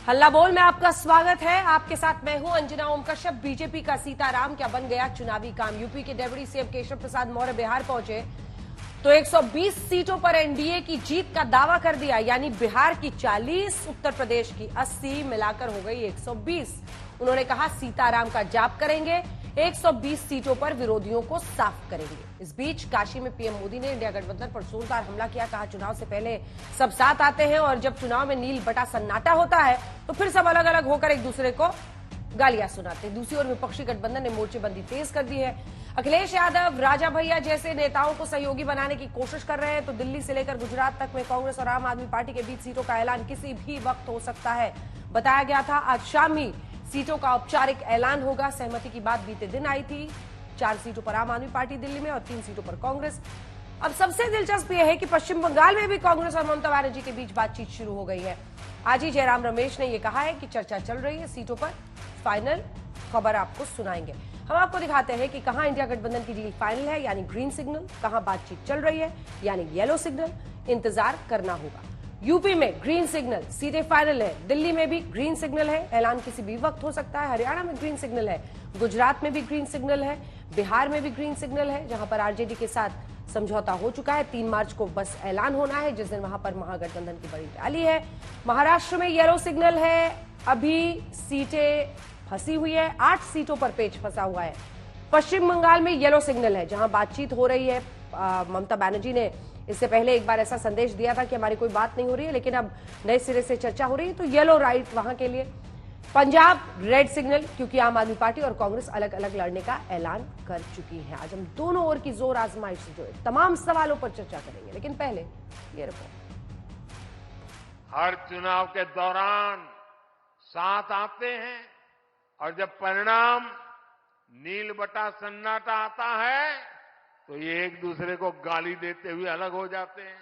हल्ला बोल में आपका स्वागत है। आपके साथ मैं हूं अंजना ओम कश्यप। बीजेपी का सीताराम क्या बन गया चुनावी काम। यूपी के डेप्यूटी सीएम केशव प्रसाद मौर्य बिहार पहुंचे तो 120 सीटों पर एनडीए की जीत का दावा कर दिया, यानी बिहार की 40, उत्तर प्रदेश की 80 मिलाकर हो गई 120। उन्होंने कहा सीताराम का जाप करेंगे, 120 सीटों पर विरोधियों को साफ करेंगे। इस बीच काशी में पीएम मोदी ने इंडिया गठबंधन पर जोरदार हमला किया। कहा चुनाव से पहले सब साथ आते हैं और जब चुनाव में नील बटा सन्नाटा होता है तो फिर सब अलग अलग होकर एक दूसरे को गालियां सुनाते हैं। दूसरी ओर विपक्षी गठबंधन ने मोर्चेबंदी तेज कर दी है। अखिलेश यादव, राजा भैया जैसे नेताओं को सहयोगी बनाने की कोशिश कर रहे हैं तो दिल्ली से लेकर गुजरात तक में कांग्रेस और आम आदमी पार्टी के बीच सीटों का ऐलान किसी भी वक्त हो सकता है। बताया गया था आज शाम ही सीटों का औपचारिक ऐलान होगा। सहमति की बात बीते दिन आई थी। 4 सीटों पर आम आदमी पार्टी दिल्ली में और 3 सीटों पर कांग्रेस। अब सबसे दिलचस्प यह है कि पश्चिम बंगाल में भी कांग्रेस और ममता बनर्जी के बीच बातचीत शुरू हो गई है। आज ही जयराम रमेश ने यह कहा है कि चर्चा चल रही है, सीटों पर फाइनल खबर आपको सुनाएंगे। हम आपको दिखाते हैं कि कहां इंडिया गठबंधन की डील फाइनल है यानी ग्रीन सिग्नल, कहां बातचीत चल रही है यानी येलो सिग्नल। इंतजार करना होगा। यूपी में ग्रीन सिग्नल, सीटें फाइनल है। दिल्ली में भी ग्रीन सिग्नल है, ऐलान किसी भी वक्त हो सकता है। हरियाणा में ग्रीन सिग्नल है, गुजरात में भी ग्रीन सिग्नल है, बिहार में भी ग्रीन सिग्नल है जहां पर आरजेडी के साथ समझौता हो चुका है। 3 मार्च को बस ऐलान होना है जिस दिन वहां पर महागठबंधन की बड़ी रैली है। महाराष्ट्र में येलो सिग्नल है, अभी सीटें फंसी हुई है, 8 सीटों पर पेच फंसा हुआ है। पश्चिम बंगाल में येलो सिग्नल है जहां बातचीत हो रही है। ममता बनर्जी ने इससे पहले एक बार ऐसा संदेश दिया था कि हमारी कोई बात नहीं हो रही है, लेकिन अब नए सिरे से चर्चा हो रही है तो येलो राइट वहां के लिए। पंजाब रेड सिग्नल, क्योंकि आम आदमी पार्टी और कांग्रेस अलग अलग लड़ने का ऐलान कर चुकी है। आज हम दोनों ओर की जोर आजमाइश से जुड़े तमाम सवालों पर चर्चा करेंगे, लेकिन पहले ये रिपोर्ट। हर चुनाव के दौरान साथ आते हैं और जब परिणाम नील बटा सन्नाटा आता है तो ये एक दूसरे को गाली देते हुए अलग हो जाते हैं।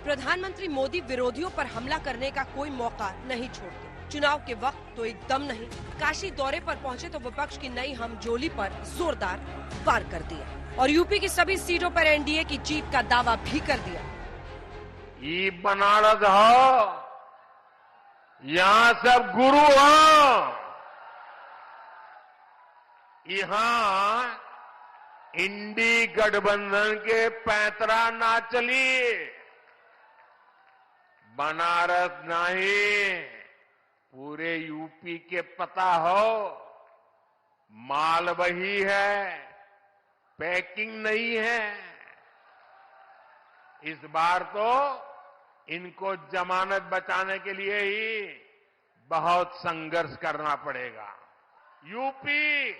प्रधानमंत्री मोदी विरोधियों पर हमला करने का कोई मौका नहीं छोड़ते। चुनाव के वक्त तो एकदम नहीं। काशी दौरे पर पहुंचे तो विपक्ष की नई हमजोली पर जोरदार वार कर दिया और यूपी की सभी सीटों पर एनडीए की जीत का दावा भी कर दिया। ये बनारस हो, यहाँ सब गुरु हो, यहाँ इंडी गठबंधन के पैतरा ना चली। बनारस नहीं, पूरे यूपी के पता हो माल वही है, पैकिंग नहीं है। इस बार तो इनको जमानत बचाने के लिए ही बहुत संघर्ष करना पड़ेगा। यूपी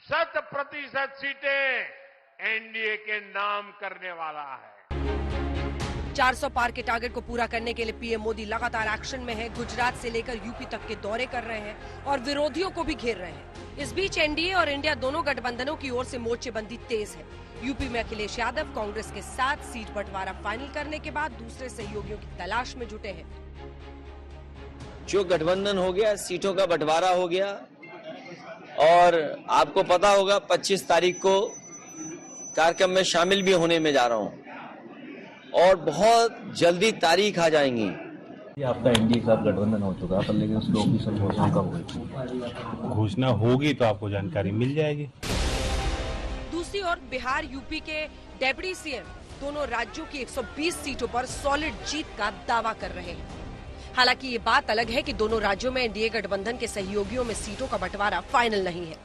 100% सीटें एनडीए के नाम करने वाला है। 400 पार के टारगेट को पूरा करने के लिए पीएम मोदी लगातार एक्शन में है। गुजरात से लेकर यूपी तक के दौरे कर रहे हैं और विरोधियों को भी घेर रहे हैं। इस बीच एनडीए और इंडिया दोनों गठबंधनों की ओर से मोर्चेबंदी तेज है। यूपी में अखिलेश यादव कांग्रेस के साथ सीट बंटवारा फाइनल करने के बाद दूसरे सहयोगियों की तलाश में जुटे हैं। जो गठबंधन हो गया, सीटों का बंटवारा हो गया और आपको पता होगा 25 तारीख को कार्यक्रम में शामिल भी होने में जा रहा हूं और बहुत जल्दी तारीख आ जाएंगी। आपका एनडीए के साथ गठबंधन हो चुका है, लेकिन उसकी ऑफिशियल घोषणा कब होगी? घोषणा होगी तो आपको जानकारी मिल जाएगी। दूसरी ओर बिहार यूपी के डेप्यूटी सीएम दोनों राज्यों की 120 सीटों पर सॉलिड जीत का दावा कर रहे हैं। हालांकि ये बात अलग है कि दोनों राज्यों में एनडीए गठबंधन के सहयोगियों में सीटों का बंटवारा फाइनल नहीं है।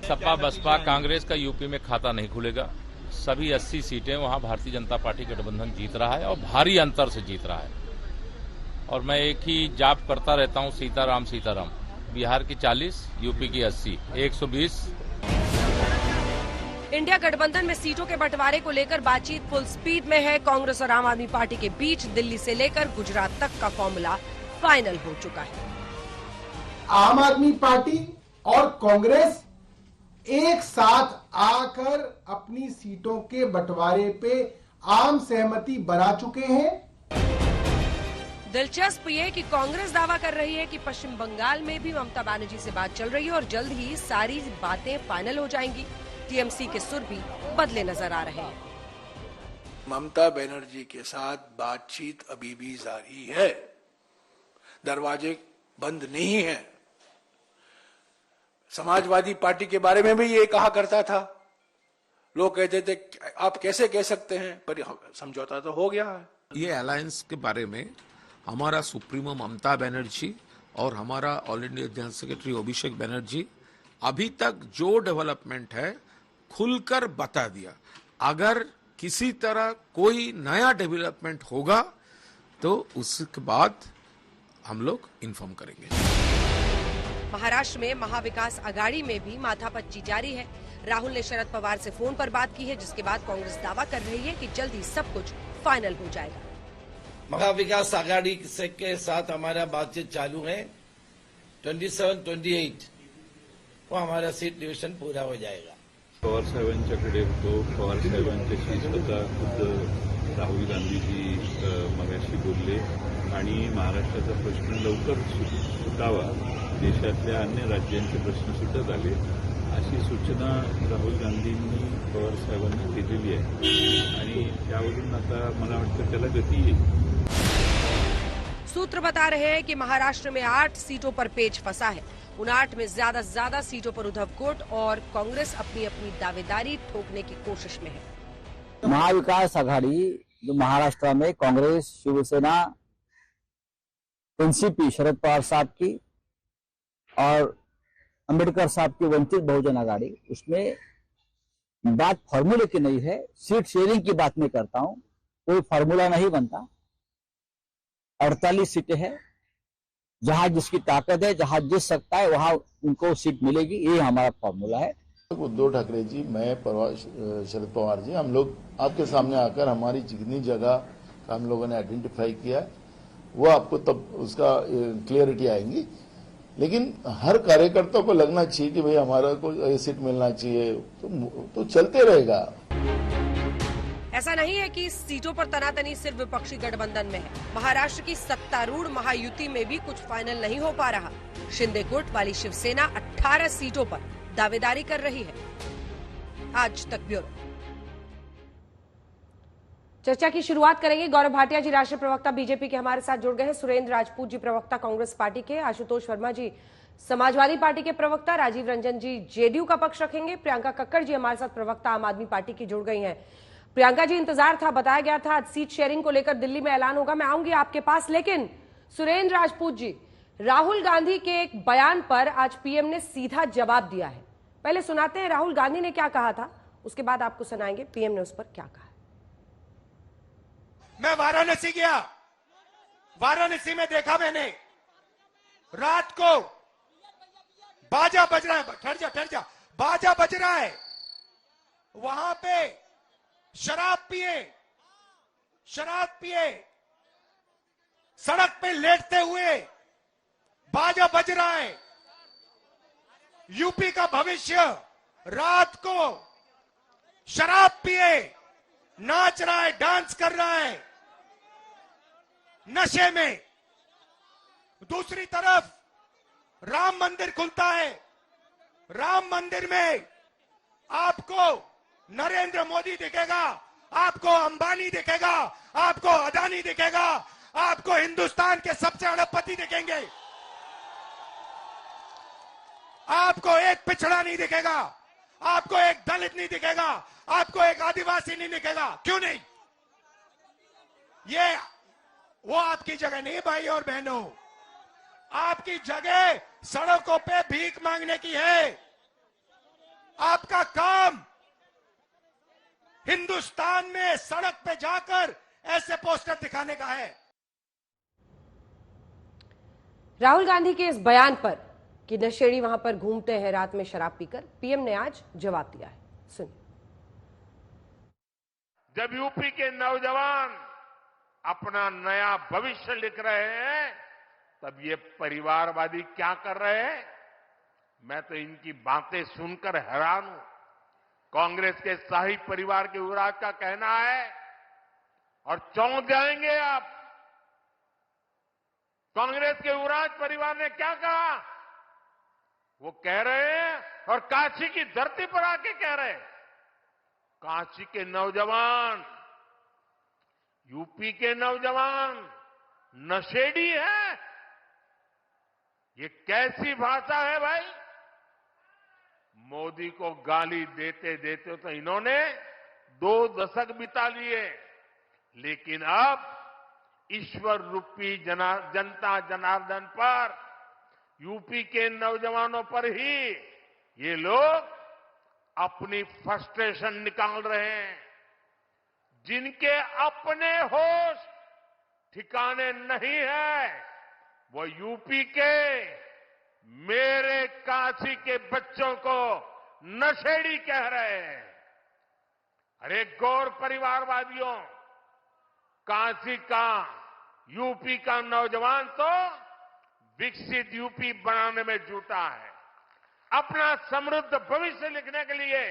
सपा बसपा कांग्रेस का यूपी में खाता नहीं खुलेगा। सभी 80 सीटें वहां भारतीय जनता पार्टी गठबंधन जीत रहा है और भारी अंतर से जीत रहा है। और मैं एक ही जाप करता रहता हूं, सीताराम सीताराम। बिहार की 40, यूपी की 80, 120। इंडिया गठबंधन में सीटों के बंटवारे को लेकर बातचीत फुल स्पीड में है। कांग्रेस और आम आदमी पार्टी के बीच दिल्ली से लेकर गुजरात तक का फॉर्मूला फाइनल हो चुका है। आम आदमी पार्टी और कांग्रेस एक साथ आकर अपनी सीटों के बंटवारे पे आम सहमति बना चुके हैं। दिलचस्प ये कि कांग्रेस दावा कर रही है कि पश्चिम बंगाल में भी ममता बनर्जी से बात चल रही है और जल्द ही सारी बातें फाइनल हो जाएंगी। टीएमसी के सुर भी बदले नजर आ रहे हैं। ममता बनर्जी के साथ बातचीत अभी भी जारी है। दरवाजे बंद नहीं हैं। समाजवादी पार्टी के बारे में भी ये कहा करता था, लोग कहते थे आप कैसे कह सकते हैं, पर समझौता तो हो गया है। ये अलायंस के बारे में हमारा सुप्रीमो ममता बनर्जी और हमारा all India general secretary Abhishek Banerjee अभी तक जो डेवलपमेंट है खुलकर बता दिया। अगर किसी तरह कोई नया डेवलपमेंट होगा तो उसके बाद हम लोग इन्फॉर्म करेंगे। महाराष्ट्र में महाविकास आघाड़ी में भी माथापच्ची जारी है। राहुल ने शरद पवार से फोन पर बात की है, जिसके बाद कांग्रेस दावा कर रही है कि जल्द ही सब कुछ फाइनल हो जाएगा। महाविकास आघाड़ी के साथ हमारा बातचीत चालू है। 27-28 को हमारा सीट डिविजन पूरा हो जाएगा। पवार साहेबांच्याकडे होतो, पवार साहेबांच्याशी स्वतः खुद्द राहुल गांधीजी मगाशी बोलले आणि महाराष्ट्राचा प्रश्न लवकर सुटावा, देशातल्या अन्य राज्यांचे प्रश्न सुटत आले अशी सूचना राहुल गांधींनी पवार साहेबांना केलेली आहे आणि त्यावरून आता मला वाटतं त्याला गती येईल। सूत्र बता रहे हैं कि महाराष्ट्र में 8 सीटों पर पेच फंसा है। उन 8 में ज्यादा से ज्यादा सीटों पर उद्धव कोट और कांग्रेस अपनी अपनी दावेदारी ठोकने की कोशिश में है। महाविकास आघाड़ी जो महाराष्ट्र में कांग्रेस, शिवसेना, एनसीपी शरद पवार साहब की और अंबेडकर साहब की वंचित बहुजन आघाड़ी, उसमें बात फॉर्मूले की नहीं है, सीट शेयरिंग की बात मैं करता हूं। कोई फॉर्मूला नहीं बनता। 48 सीटें हैं, जहां जिसकी ताकत है, जहां जिस सकता है वहां उनको सीट मिलेगी, ये हमारा फॉर्मूला है। उद्धव ठाकरे जी, मैं शरद पवार जी, हम लोग आपके सामने आकर हमारी जितनी जगह हम लोगों ने आइडेंटिफाई किया वो आपको तब उसका क्लियरिटी आएंगी। लेकिन हर कार्यकर्ता को लगना चाहिए कि भाई हमारा को ये सीट मिलना चाहिए, तो चलते रहेगा। ऐसा नहीं है कि इस सीटों पर तनातनी सिर्फ विपक्षी गठबंधन में है। महाराष्ट्र की सत्तारूढ़ महायुति में भी कुछ फाइनल नहीं हो पा रहा। शिंदे गुट वाली शिवसेना 18 सीटों पर दावेदारी कर रही है। आज तक ब्यूरो। चर्चा की शुरुआत करेंगे। गौरव भाटिया जी राष्ट्रीय प्रवक्ता बीजेपी के हमारे साथ जुड़ गए हैं। सुरेंद्र राजपूत जी प्रवक्ता कांग्रेस पार्टी के, आशुतोष वर्मा जी समाजवादी पार्टी के प्रवक्ता, राजीव रंजन जी जेडीयू का पक्ष रखेंगे, प्रियंका कक्कड़ जी हमारे साथ प्रवक्ता आम आदमी पार्टी की जुड़ गई हैं। प्रियंका जी, इंतजार था, बताया गया था आज सीट शेयरिंग को लेकर दिल्ली में ऐलान होगा, मैं आऊंगी आपके पास, लेकिन सुरेंद्र राजपूत जी, राहुल गांधी के एक बयान पर आज पीएम ने सीधा जवाब दिया है। पहले सुनाते हैं राहुल गांधी ने क्या कहा था, उसके बाद आपको सुनाएंगे पीएम ने उस पर क्या कहा। मैं वाराणसी गया, वाराणसी में देखा मैंने रात को बाजा बज रहा है, ठहर जा, बाजा बज रहा है, वहां पे शराब पिए सड़क पे लेटते हुए बाजा बज रहा है। यूपी का भविष्य रात को शराब पिए नाच रहा है, डांस कर रहा है नशे में। दूसरी तरफ राम मंदिर खुलता है, राम मंदिर में आपको नरेंद्र मोदी दिखेगा, आपको अंबानी दिखेगा, आपको अदानी दिखेगा, आपको हिंदुस्तान के सबसे अरबपति दिखेंगे। आपको एक पिछड़ा नहीं दिखेगा, आपको एक दलित नहीं दिखेगा, आपको एक आदिवासी नहीं दिखेगा। क्यों नहीं? ये वो आपकी जगह नहीं भाई और बहनों, आपकी जगह सड़कों पे भीख मांगने की है। आपका काम हिंदुस्तान में सड़क पे जाकर ऐसे पोस्टर दिखाने का है। राहुल गांधी के इस बयान पर कि नशेड़ी वहां पर घूमते हैं रात में शराब पीकर, पीएम ने आज जवाब दिया है, सुनिए। जब यूपी के नौजवान अपना नया भविष्य लिख रहे हैं, तब ये परिवारवादी क्या कर रहे हैं? मैं तो इनकी बातें सुनकर हैरान हूं। कांग्रेस के शाही परिवार के युवराज का कहना है, और चौंक जाएंगे आप, कांग्रेस के युवराज परिवार ने क्या कहा? वो कह रहे हैं, और काशी की धरती पर आके कह रहे हैं, काशी के नौजवान, यूपी के नौजवान नशेड़ी है, ये कैसी भाषा है भाई? मोदी को गाली देते देते तो इन्होंने 2 दशक बिता लिए, लेकिन अब ईश्वर रूपी जनता जनार्दन पर, यूपी के नौजवानों पर ही ये लोग अपनी फ्रस्ट्रेशन निकाल रहे हैं। जिनके अपने होश ठिकाने नहीं है, वो यूपी के मेरे काशी के बच्चों को नशेड़ी कह रहे हैं। अरे गौर परिवारवादियों, काशी का, यूपी का नौजवान तो विकसित यूपी बनाने में जुटा है। अपना समृद्ध भविष्य लिखने के लिए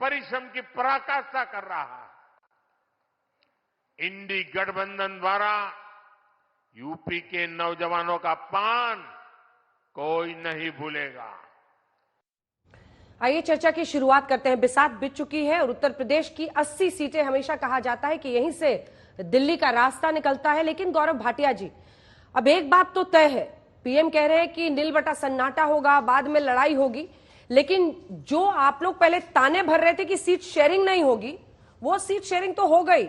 परिश्रम की पराकाष्ठा कर रहा है। इंडी गठबंधन द्वारा यूपी के नौजवानों का अपमान कोई नहीं भूलेगा। आइए चर्चा की शुरुआत करते हैं। बिसात बीत चुकी है और उत्तर प्रदेश की 80 सीटें, हमेशा कहा जाता है कि यहीं से दिल्ली का रास्ता निकलता है। लेकिन गौरव भाटिया जी, अब एक बात तो तय है, पीएम कह रहे हैं कि नील बटा सन्नाटा होगा, बाद में लड़ाई होगी। लेकिन जो आप लोग पहले ताने भर रहे थे कि सीट शेयरिंग नहीं होगी, वो सीट शेयरिंग तो हो गई।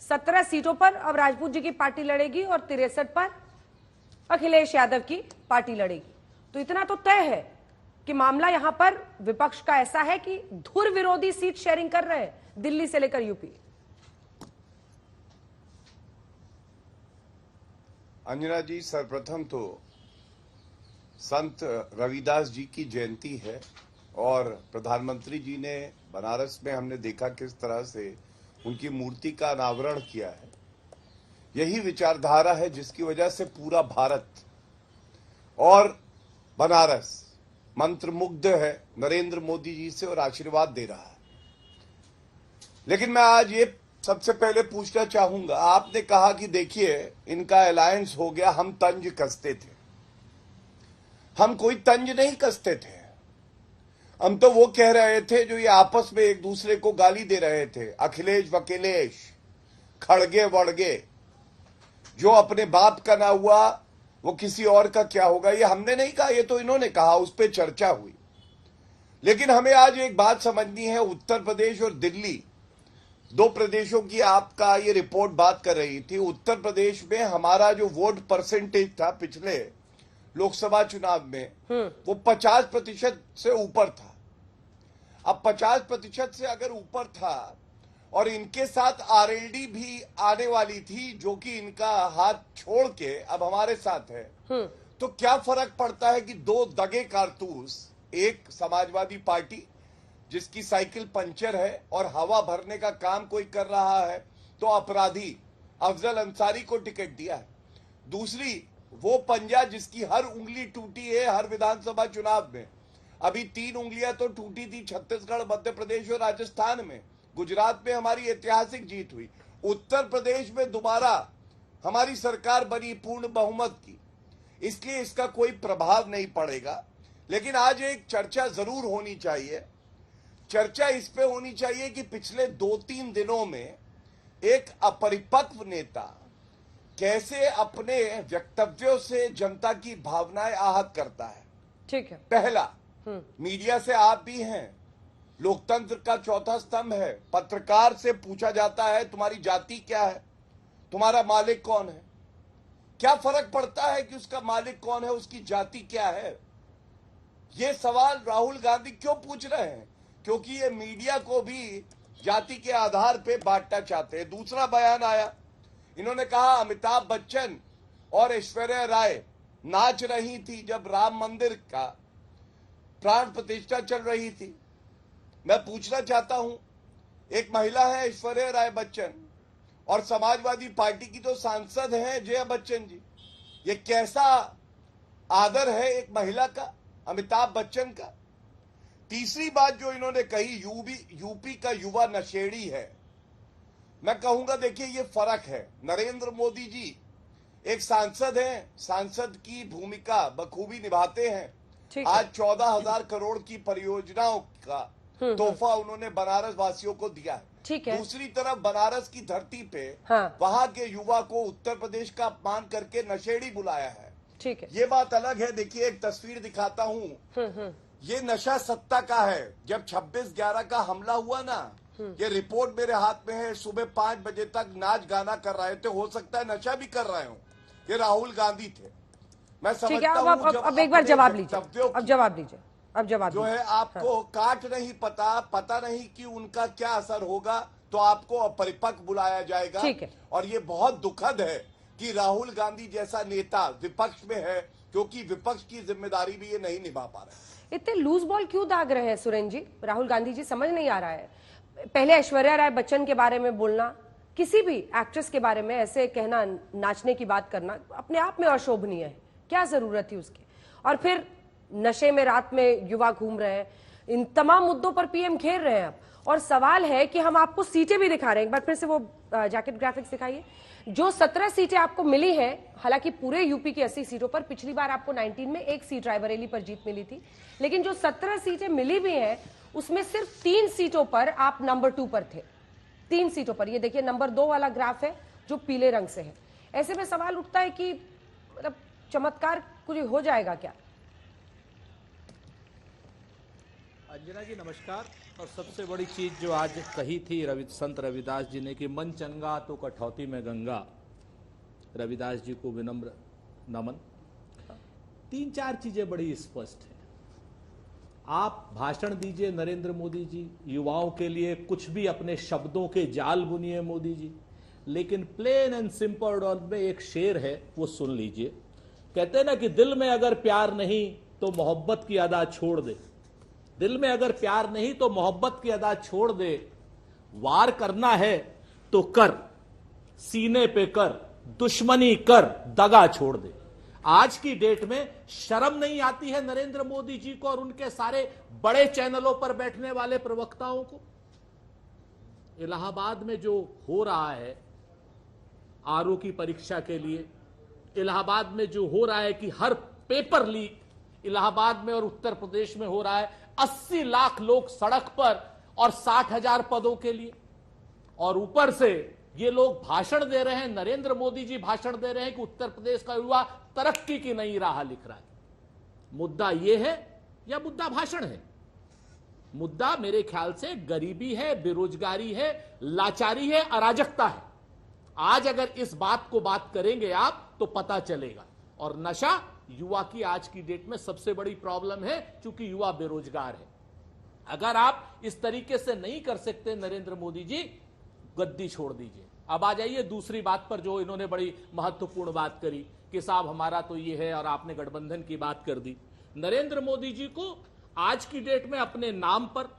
17 सीटों पर अब राजपूत जी की पार्टी लड़ेगी और 63 पर अखिलेश यादव की पार्टी लड़ेगी। तो इतना तो तय है कि मामला यहां पर विपक्ष का ऐसा है कि धुर विरोधी सीट शेयरिंग कर रहे हैं दिल्ली से लेकर यूपी। अंजना जी, सर्वप्रथम तो संत रविदास जी की जयंती है और प्रधानमंत्री जी ने बनारस में हमने देखा किस तरह से उनकी मूर्ति का अनावरण किया है। यही विचारधारा है जिसकी वजह से पूरा भारत और बनारस मंत्रमुग्ध है नरेंद्र मोदी जी से और आशीर्वाद दे रहा है। लेकिन मैं आज ये सबसे पहले पूछना चाहूंगा, आपने कहा कि देखिए इनका अलायंस हो गया, हम तंज कसते थे। हम कोई तंज नहीं कसते थे, हम तो वो कह रहे थे जो ये आपस में एक दूसरे को गाली दे रहे थे, अखिलेश वकिलेश, खड़गे वड़गे, जो अपने बाप का ना हुआ वो किसी और का क्या होगा, ये हमने नहीं कहा, ये तो इन्होंने कहा, उस पर चर्चा हुई। लेकिन हमें आज एक बात समझनी है, उत्तर प्रदेश और दिल्ली, 2 प्रदेशों की आपका ये रिपोर्ट बात कर रही थी। उत्तर प्रदेश में हमारा जो वोट परसेंटेज था पिछले लोकसभा चुनाव में, वो 50% से ऊपर था। अब 50% से अगर ऊपर था और इनके साथ आरएलडी भी आने वाली थी, जो कि इनका हाथ छोड़ के अब हमारे साथ है, तो क्या फर्क पड़ता है कि 2 दगे कारतूस, एक समाजवादी पार्टी जिसकी साइकिल पंचर है और हवा भरने का काम कोई कर रहा है तो अपराधी अफजल अंसारी को टिकट दिया है, दूसरी वो पंजा जिसकी हर उंगली टूटी है हर विधानसभा चुनाव में। अभी 3 उंगलियां तो टूटी थी छत्तीसगढ़, मध्य प्रदेश और राजस्थान में। गुजरात में हमारी ऐतिहासिक जीत हुई। उत्तर प्रदेश में दोबारा हमारी सरकार बनी पूर्ण बहुमत की, इसलिए इसका कोई प्रभाव नहीं पड़ेगा। लेकिन आज एक चर्चा जरूर होनी चाहिए। चर्चा इस पे होनी चाहिए कि पिछले 2-3 दिनों में एक अपरिपक्व नेता कैसे अपने वक्तव्यों से जनता की भावनाएं आहत करता है। ठीक है। पहला, मीडिया से आप भी हैं, लोकतंत्र का चौथा स्तंभ है। पत्रकार से पूछा जाता है तुम्हारी जाति क्या है, तुम्हारा मालिक कौन है। क्या फर्क पड़ता है कि उसका मालिक कौन है, उसकी जाति क्या है? ये सवाल राहुल गांधी क्यों पूछ रहे हैं? क्योंकि ये मीडिया को भी जाति के आधार पे बांटना चाहते हैं। दूसरा बयान आया, इन्होंने कहा अमिताभ बच्चन और ऐश्वर्या राय नाच रही थी जब राम मंदिर का प्राण प्रतिष्ठा चल रही थी। मैं पूछना चाहता हूं, एक महिला है ऐश्वर्या राय बच्चन और समाजवादी पार्टी की तो सांसद हैं जया बच्चन जी। ये कैसा आदर है एक महिला का, अमिताभ बच्चन का। तीसरी बात जो इन्होंने कही, यूपी का युवा नशेड़ी है। मैं कहूंगा देखिए ये फर्क है। नरेंद्र मोदी जी एक सांसद हैं, सांसद की भूमिका बखूबी निभाते हैं। आज 14,000 करोड़ की परियोजनाओं का तोहफा उन्होंने बनारस वासियों को दिया है। ठीक है। दूसरी तरफ बनारस की धरती पे वहां के युवा को उत्तर प्रदेश का अपमान करके नशेड़ी बुलाया है। ठीक है, ये बात अलग है। देखिए एक तस्वीर दिखाता हूँ, ये नशा सत्ता का है। जब 26/11 का हमला हुआ ना, ये रिपोर्ट मेरे हाथ में है। सुबह 5 बजे तक नाच गाना कर रहे थे, हो सकता है नशा भी कर रहे हो। ये राहुल गांधी थे। मैं समझता हूँ अब एक बार जवाब लीजिए, अब जवाब लीजिए, अब जवाब जो है आपको काट नहीं पता नहीं कि उनका क्या असर होगा, तो आपको परिपक्व बुलाया जाएगा। ठीक है। और ये बहुत दुखद है कि राहुल गांधी जैसा नेता विपक्ष में है, क्योंकि विपक्ष की जिम्मेदारी भी ये नहीं निभा पा रहे। इतने लूज बॉल क्यों दाग रहे हैं सुरेंद्र जी? राहुल गांधी जी समझ नहीं आ रहा है। पहले ऐश्वर्या राय बच्चन के बारे में बोलना, किसी भी एक्ट्रेस के बारे में ऐसे कहना, नाचने की बात करना अपने आप में अशोभनीय है। क्या जरूरत थी उसकी? और फिर नशे में रात में युवा घूम रहे हैं, इन तमाम मुद्दों पर पीएम घेर रहे हैं अब। और सवाल है कि हम आपको सीटें भी दिखा रहे हैं, एक बार फिर से वो जैकेट ग्राफिक्स दिखाइए। जो 17 सीटें आपको मिली हैं, हालांकि पूरे यूपी की 80 सीटों पर, पिछली बार आपको 19 में एक सीट रायबरेली पर जीत मिली थी, लेकिन जो 17 सीटें मिली भी हैं उसमें सिर्फ 3 सीटों पर आप नंबर 2 पर थे। 3 सीटों पर, ये देखिए नंबर 2 वाला ग्राफ है जो पीले रंग से है। ऐसे में सवाल उठता है कि मतलब चमत्कार कुछ हो जाएगा क्या? अंजना जी नमस्कार। और सबसे बड़ी चीज जो आज कही थी संत रविदास जी ने कि मन चंगा तो कठौती में गंगा, रविदास जी को विनम्र नमन। 3-4 चीजें बड़ी स्पष्ट है। आप भाषण दीजिए नरेंद्र मोदी जी, युवाओं के लिए कुछ भी अपने शब्दों के जाल बुनिए मोदी जी, लेकिन प्लेन एंड सिंपल और में एक शेर है, वो सुन लीजिए। कहते हैं ना कि दिल में अगर प्यार नहीं तो मोहब्बत की अदा छोड़ दे, दिल में अगर प्यार नहीं तो मोहब्बत की अदा छोड़ दे, वार करना है तो कर, सीने पे कर, दुश्मनी कर, दगा छोड़ दे। आज की डेट में शर्म नहीं आती है नरेंद्र मोदी जी को और उनके सारे बड़े चैनलों पर बैठने वाले प्रवक्ताओं को? इलाहाबाद में जो हो रहा है आरओ की परीक्षा के लिए, इलाहाबाद में जो हो रहा है कि हर पेपर लीक इलाहाबाद में और उत्तर प्रदेश में हो रहा है, 80 लाख लोग सड़क पर और 60,000 पदों के लिए, और ऊपर से ये लोग भाषण दे रहे हैं, नरेंद्र मोदी जी भाषण दे रहे हैं कि उत्तर प्रदेश का युवा तरक्की की नई राह लिख रहा है। मुद्दा ये है या मुद्दा भाषण है? मुद्दा मेरे ख्याल से गरीबी है, बेरोजगारी है, लाचारी है, अराजकता है। आज अगर इस बात को बात करेंगे आप तो पता चलेगा। और नशा युवा की आज की डेट में सबसे बड़ी प्रॉब्लम है, क्योंकि युवा बेरोजगार है। अगर आप इस तरीके से नहीं कर सकते नरेंद्र मोदी जी, गद्दी छोड़ दीजिए। अब आ जाइए दूसरी बात पर, जो इन्होंने बड़ी महत्वपूर्ण बात करी कि साहब हमारा तो ये है, और आपने गठबंधन की बात कर दी। नरेंद्र मोदी जी को आज की डेट में अपने नाम पर,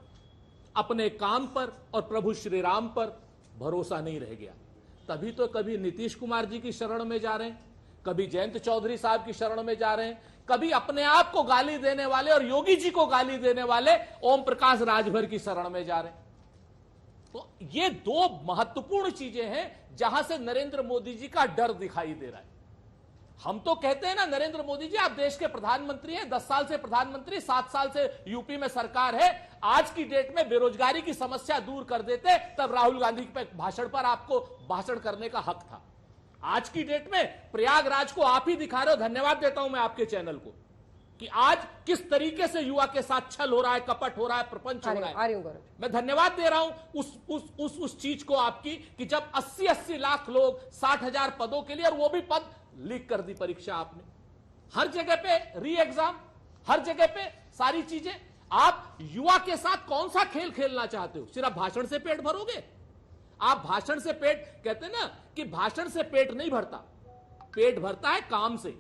अपने काम पर और प्रभु श्री राम पर भरोसा नहीं रह गया। तभी तो कभी नीतीश कुमार जी की शरण में जा रहे हैं, कभी जयंत चौधरी साहब की शरण में जा रहे हैं, कभी अपने आप को गाली देने वाले और योगी जी को गाली देने वाले ओम प्रकाश राजभर की शरण में जा रहे हैं। तो ये 2 महत्वपूर्ण चीजें हैं जहां से नरेंद्र मोदी जी का डर दिखाई दे रहा है। हम तो कहते हैं ना, नरेंद्र मोदी जी आप देश के प्रधानमंत्री हैं, 10 साल से प्रधानमंत्री, 7 साल से यूपी में सरकार है। आज की डेट में बेरोजगारी की समस्या दूर कर देते, तब राहुल गांधी के भाषण पर आपको भाषण करने का हक था। आज की डेट में प्रयागराज को आप ही दिखा रहे हो। धन्यवाद देता हूं मैं आपके चैनल को कि आज किस तरीके से युवा के साथ छल हो रहा है, कपट हो रहा है, प्रपंच हो रहा है। मैं धन्यवाद दे रहा हूं उस चीज को आपकी कि जब 80 लाख लोग 60,000 पदों के लिए, और वो भी पद लीक कर दी परीक्षा आपने, हर जगह पे री एग्जाम, हर जगह पे सारी चीजें। आप युवा के साथ कौन सा खेल खेलना चाहते हो? सिर्फ भाषण से पेट भरोगे? आप भाषण से पेट, कहते हैं ना कि भाषण से पेट नहीं भरता, पेट भरता है काम से।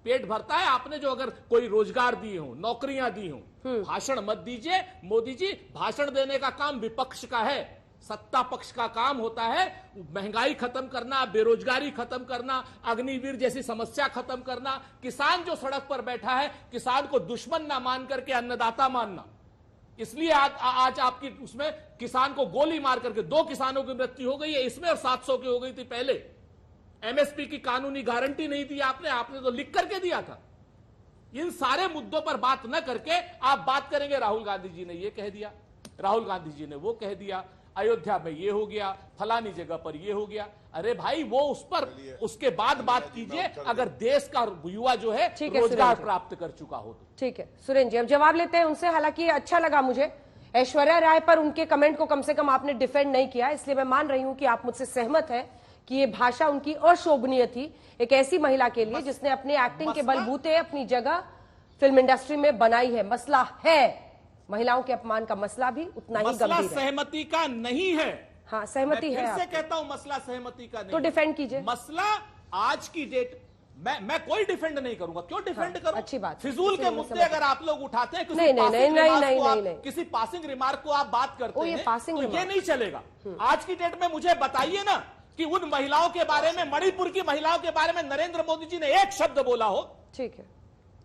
पेट भरता है आपने जो अगर कोई रोजगार दिए हो, नौकरियां दी हो। भाषण मत दीजिए मोदी जी, भाषण देने का काम विपक्ष का है, सत्ता पक्ष का काम होता है महंगाई खत्म करना, बेरोजगारी खत्म करना, अग्निवीर जैसी समस्या खत्म करना, किसान जो सड़क पर बैठा है किसान को दुश्मन ना मान करके अन्नदाता मानना। इसलिए आज आपकी उसमें किसान को गोली मार करके 2 किसानों की मृत्यु हो गई है इसमें, और 700 की हो गई थी पहले। एमएसपी की कानूनी गारंटी नहीं दी आपने तो लिख करके दिया था। इन सारे मुद्दों पर बात न करके आप बात करेंगे राहुल गांधी जी ने ये कह दिया, राहुल गांधी जी ने वो कह दिया। अयोध्या में ये हो गया, फलानी जगह पर ये हो गया। अरे भाई वो उस पर उसके बाद बात कीजिए, अगर देश का युवा जो है रोजगार प्राप्त कर चुका हो तो। ठीक है सुरेंद्र जी, अब जवाब लेते हैं उनसे। हालांकि अच्छा लगा मुझे ऐश्वर्या राय पर उनके कमेंट को कम से कम आपने डिफेंड नहीं किया, इसलिए मैं मान रही हूं कि आप मुझसे सहमत हैं कि ये भाषा उनकी अशोभनीय थी एक ऐसी महिला के लिए जिसने अपनी एक्टिंग के बलबूते अपनी जगह फिल्म इंडस्ट्री में बनाई है। मसला है महिलाओं के अपमान का, मसला भी उतना ही गंभीर है। सहमति का नहीं है। हाँ सहमति है, फिर से कहता हूं मसला सहमति का नहीं। तो डिफेंड कीजिए। मसला आज की डेट मैं कोई डिफेंड नहीं करूंगा। क्यों डिफेंड करूं? अच्छी बात। फिजूल के मुद्दे अगर आप लोग उठाते हैं, किसी पासिंग रिमार्क को आप बात करते हैं तो ये नहीं चलेगा। आज की डेट में मुझे बताइए ना कि उन महिलाओं के बारे में, मणिपुर की महिलाओं के बारे में नरेंद्र मोदी जी ने एक शब्द बोला हो। ठीक है,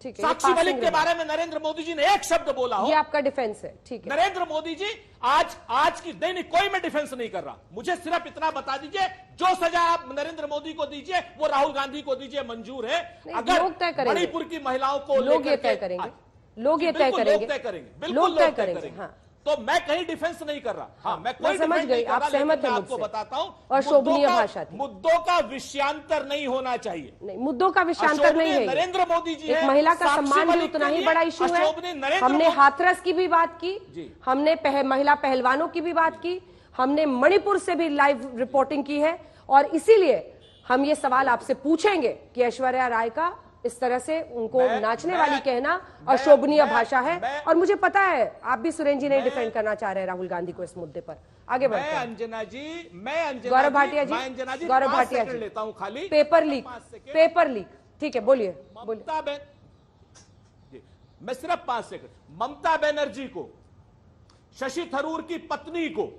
ठीक है। साक्षी मलिक के बारे में नरेंद्र मोदी जी ने एक शब्द बोला हो। ये आपका डिफेंस है, ठीक है। नरेंद्र मोदी जी आज की नहीं, कोई मैं डिफेंस नहीं कर रहा। मुझे सिर्फ इतना बता दीजिए, जो सजा आप नरेंद्र मोदी को दीजिए वो राहुल गांधी को दीजिए, मंजूर है। अगर मणिपुर की महिलाओं को लोग ये तय करेंगे, लोग ये तय करेंगे, बिल्कुल लोग तय करेंगे। तो मैं कहीं डिफेंस नहीं कर रहा। हाँ, मैं कोई समझ गई, आप सहमत हैं मुझसे। आपको बताता हूं, और शोभनीय भाषा थी। मुद्दों का विषयांतर नहीं होना चाहिए। नहीं, मुद्दों का विषयांतर नहीं है। नरेंद्र मोदी जी एक महिला का सम्मान भी उतना ही बड़ा इशू है। हमने हाथरस की भी बात की, हमने महिला पहलवानों की भी बात की, हमने मणिपुर से भी लाइव रिपोर्टिंग की है। और इसीलिए हम ये सवाल आपसे पूछेंगे कि ऐश्वर्या राय का इस तरह से उनको नाचने वाली कहना अशोभनीय भाषा है। और मुझे पता है आप भी सुरेंद्र जी नहीं डिफेंड करना चाह रहे हैं राहुल गांधी को इस मुद्दे पर। आगे बढ़ते हैं। अंजना जी, गौरव भाटिया जी, गौरव भाटिया जी लेता हूं खाली। पेपर लीक, ठीक है, बोलिए। मैं सिर्फ 5 सेकंड। ममता बनर्जी को, शशि थरूर की पत्नी को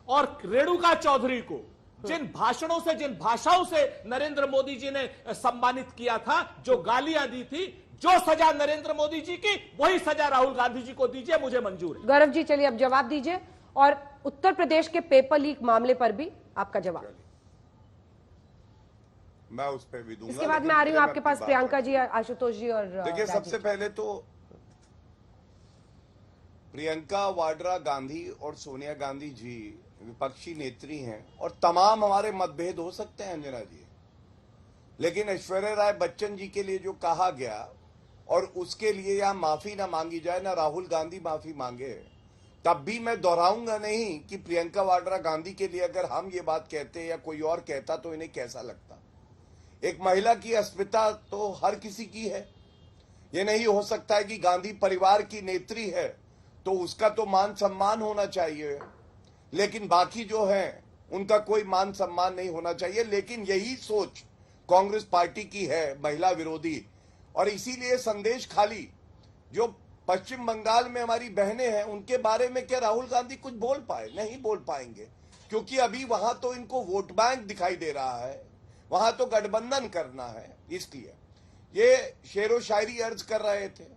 और रेणुका चौधरी को जिन भाषणों से, जिन भाषाओं से नरेंद्र मोदी जी ने सम्मानित किया था, जो गालियां दी थी, जो सजा नरेंद्र मोदी जी की वही सजा राहुल गांधी जी को दीजिए, मुझे मंजूर है। गौरव जी चलिए अब जवाब दीजिए, और उत्तर प्रदेश के पेपर लीक मामले पर भी आपका जवाब। मैं उस पर भी दूंगा। इसके बाद मैं आ रही हूं आपके पास प्रियंका जी, आशुतोष जी और देखिए, सबसे पहले तो प्रियंका वाड्रा गांधी और सोनिया गांधी जी विपक्षी नेत्री हैं और तमाम हमारे मतभेद हो सकते हैं अंजना जी, लेकिन ऐश्वर्या राय बच्चन जी के लिए जो कहा गया और उसके लिए यहाँ माफी ना मांगी जाए, ना राहुल गांधी माफी मांगे, तब भी मैं दोहराऊंगा नहीं कि प्रियंका वाड्रा गांधी के लिए अगर हम ये बात कहते या कोई और कहता तो इन्हें कैसा लगता। एक महिला की अस्मिता तो हर किसी की है। ये नहीं हो सकता है कि गांधी परिवार की नेत्री है तो उसका तो मान सम्मान होना चाहिए, लेकिन बाकी जो है उनका कोई मान सम्मान नहीं होना चाहिए। लेकिन यही सोच कांग्रेस पार्टी की है, महिला विरोधी। और इसीलिए संदेश खाली जो पश्चिम बंगाल में हमारी बहनें हैं उनके बारे में क्या राहुल गांधी कुछ बोल पाए? नहीं बोल पाएंगे, क्योंकि अभी वहां तो इनको वोट बैंक दिखाई दे रहा है, वहां तो गठबंधन करना है। इसलिए ये शेरो शायरी अर्ज कर रहे थे।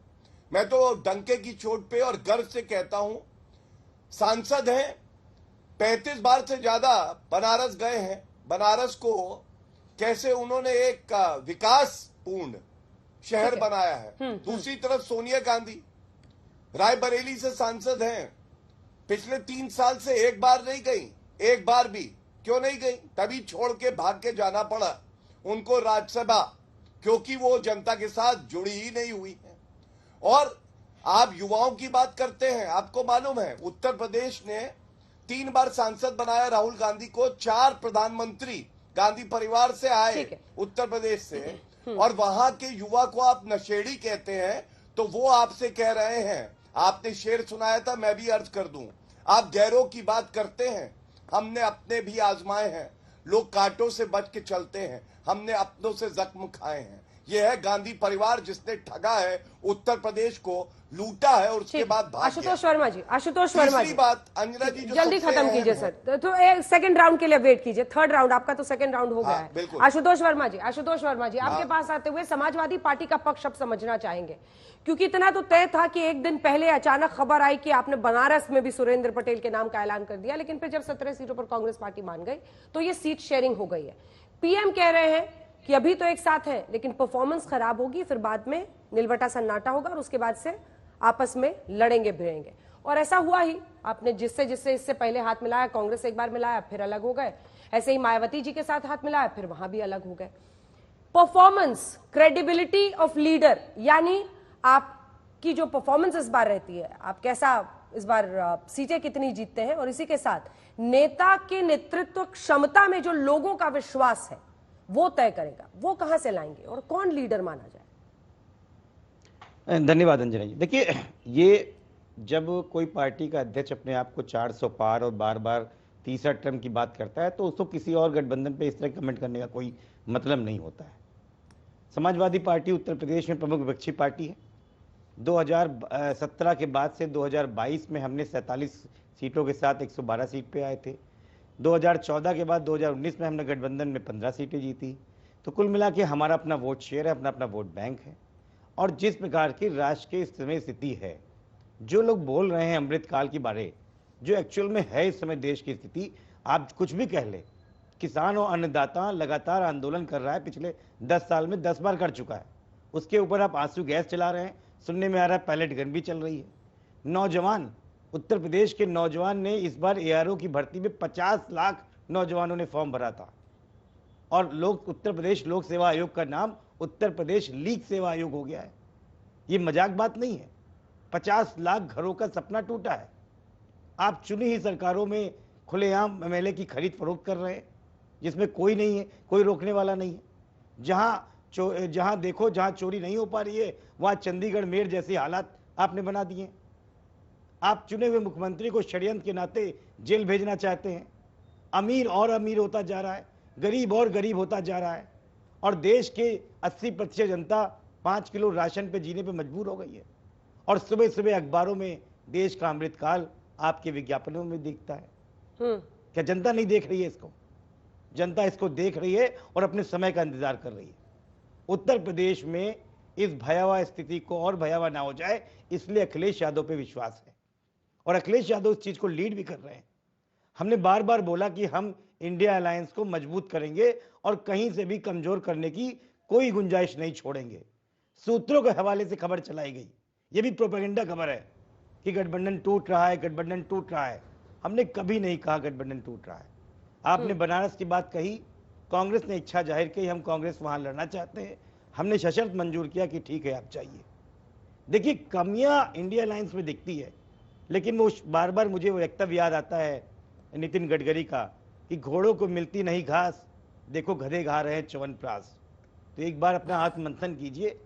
मैं तो डंके की चोट पे और गर्व से कहता हूं, सांसद हैं, 35 बार से ज्यादा बनारस गए हैं। बनारस को कैसे उन्होंने एक विकास पूर्ण शहर बनाया है। दूसरी तरफ सोनिया गांधी रायबरेली से सांसद हैं, पिछले 3 साल से एक बार नहीं गई, एक बार भी। क्यों नहीं गई? तभी छोड़ के भाग के जाना पड़ा उनको राज्यसभा, क्योंकि वो जनता के साथ जुड़ी ही नहीं हुई है। और आप युवाओं की बात करते हैं, आपको मालूम है उत्तर प्रदेश ने 3 बार सांसद बनाया राहुल गांधी को, 4 प्रधानमंत्री गांधी परिवार से आए उत्तर प्रदेश से, और वहां के युवा को आप नशेड़ी कहते हैं तो वो आपसे कह रहे हैं, आपने शेर सुनाया था, मैं भी अर्ज कर दूं, आप गैरों की बात करते हैं, हमने अपने भी आजमाए हैं। लोग कांटों से बच के चलते हैं, हमने अपनों से जख्म खाए हैं। यह है गांधी परिवार जिसने ठगा है उत्तर प्रदेश को, लूटा है और उसके बाद भाग आशुतोष वर्मा जी, आशुतोष वर्मा जी, बात अंजना जी जल्दी खत्म कीजिए सर। तो एक सेकंड राउंड के लिए वेट कीजिए, थर्ड राउंड आपका तो सेकंड राउंड हो गया है। आशुतोष वर्मा जी, आपके पास आते हुए समाजवादी पार्टी का पक्ष अब समझना चाहेंगे, क्योंकि इतना तो तय था कि एक दिन पहले अचानक खबर आई कि आपने बनारस में भी सुरेंद्र पटेल के नाम का ऐलान कर दिया, लेकिन फिर जब 17 सीटों पर कांग्रेस पार्टी मान गई तो ये सीट शेयरिंग हो गई है। पीएम कह रहे हैं कि अभी तो एक साथ है, लेकिन परफॉर्मेंस खराब होगी, फिर बाद में नीलबटा सन्नाटा होगा और उसके बाद से आपस में लड़ेंगे भिड़ेंगे। और ऐसा हुआ ही। आपने जिससे इससे पहले हाथ मिलाया, कांग्रेस एक बार मिलाया फिर अलग हो गए, ऐसे ही मायावती जी के साथ हाथ मिलाया फिर वहां भी अलग हो गए। परफॉर्मेंस, क्रेडिबिलिटी ऑफ लीडर, यानी आपकी जो परफॉर्मेंस इस बार रहती है, आप कैसा इस बार सीटें कितनी जीतते हैं, और इसी के साथ नेता के नेतृत्व क्षमता में जो लोगों का विश्वास है वो तय करेगा वो कहां से लाएंगे और कौन लीडर माना जाए। धन्यवाद अंजना जी। देखिए, ये जब कोई पार्टी का अध्यक्ष अपने आप को 400 पार और बार बार तीसरा टर्म की बात करता है तो उसको किसी और गठबंधन पे इस तरह कमेंट करने का कोई मतलब नहीं होता है। समाजवादी पार्टी उत्तर प्रदेश में प्रमुख विपक्षी पार्टी है। 2017 के बाद से 2022 में हमने 47 सीटों के साथ 112 सीट पे आए थे। 2014 के बाद 2019 में हमने गठबंधन में 15 सीटें जीती। तो कुल मिला के हमारा अपना वोट शेयर है, अपना वोट बैंक है। और जिस प्रकार की राष्ट्र की इस समय स्थिति है, जो लोग बोल रहे हैं अमृतकाल के बारे, जो एक्चुअल में है इस समय देश की स्थिति, आप कुछ भी कह ले, किसान और अन्नदाता लगातार आंदोलन कर रहा है, पिछले 10 साल में 10 बार कर चुका है। उसके ऊपर आप आंसू गैस चला रहे हैं, सुनने में आ रहा है पैलेट गन भी चल रही है। नौजवान, उत्तर प्रदेश के नौजवान ने इस बार एआरओ की भर्ती में 50 लाख नौजवानों ने फॉर्म भरा था, और उत्तर प्रदेश लोक सेवा आयोग का नाम उत्तर प्रदेश लीग सेवा आयोग हो गया है। ये मजाक बात नहीं है। 50 लाख घरों का सपना टूटा है। आप चुनी ही सरकारों में खुलेआम एमएलए की खरीद फरोख्त कर रहे हैं, जिसमें कोई नहीं है, कोई रोकने वाला नहीं है। जहां देखो जहां चोरी नहीं हो पा रही है, वहां चंडीगढ़ मेयर जैसे हालात आपने बना दिए। आप चुने हुए मुख्यमंत्री को षड्यंत्र के नाते जेल भेजना चाहते हैं। अमीर और अमीर होता जा रहा है, गरीब और गरीब होता जा रहा है, और देश के 80% जनता 5 किलो राशन पे जीने पे मजबूर हो गई है। और सुबह सुबह अखबारों में देश का अमृतकाल आपके विज्ञापनों में दिखता है। क्या जनता नहीं देख रही है इसको? जनता इसको देख रही है और अपने समय का इंतजार कर रही है। उत्तर प्रदेश में इस भयावह स्थिति को और भयावह ना हो जाए, इसलिए अखिलेश यादव पे विश्वास है, और अखिलेश यादव इस चीज को लीड भी कर रहे हैं। हमने बार बार बोला कि हम इंडिया अलायंस को मजबूत करेंगे और कहीं से भी कमजोर करने की कोई गुंजाइश नहीं छोड़ेंगे। सूत्रों के हवाले से खबर चलाई गई, यह भी प्रोपेगेंडा खबर है कि गठबंधन टूट रहा है, गठबंधन टूट रहा है। हमने कभी नहीं कहा गठबंधन टूट रहा है। आपने बनारस की बात कही, कांग्रेस ने इच्छा जाहिर की हम कांग्रेस वहां लड़ना चाहते हैं, हमने सशर्त मंजूर किया कि ठीक है आप चाहिए। देखिए, कमियां इंडिया अलायंस में दिखती है, लेकिन वो बार बार मुझे वो वक्तव्य याद आता है नितिन गडकरी का कि घोड़ों को मिलती नहीं घास, देखो गधे खा रहे हैं च्यवनप्राश। तो एक बार अपना आत्म मंथन कीजिए।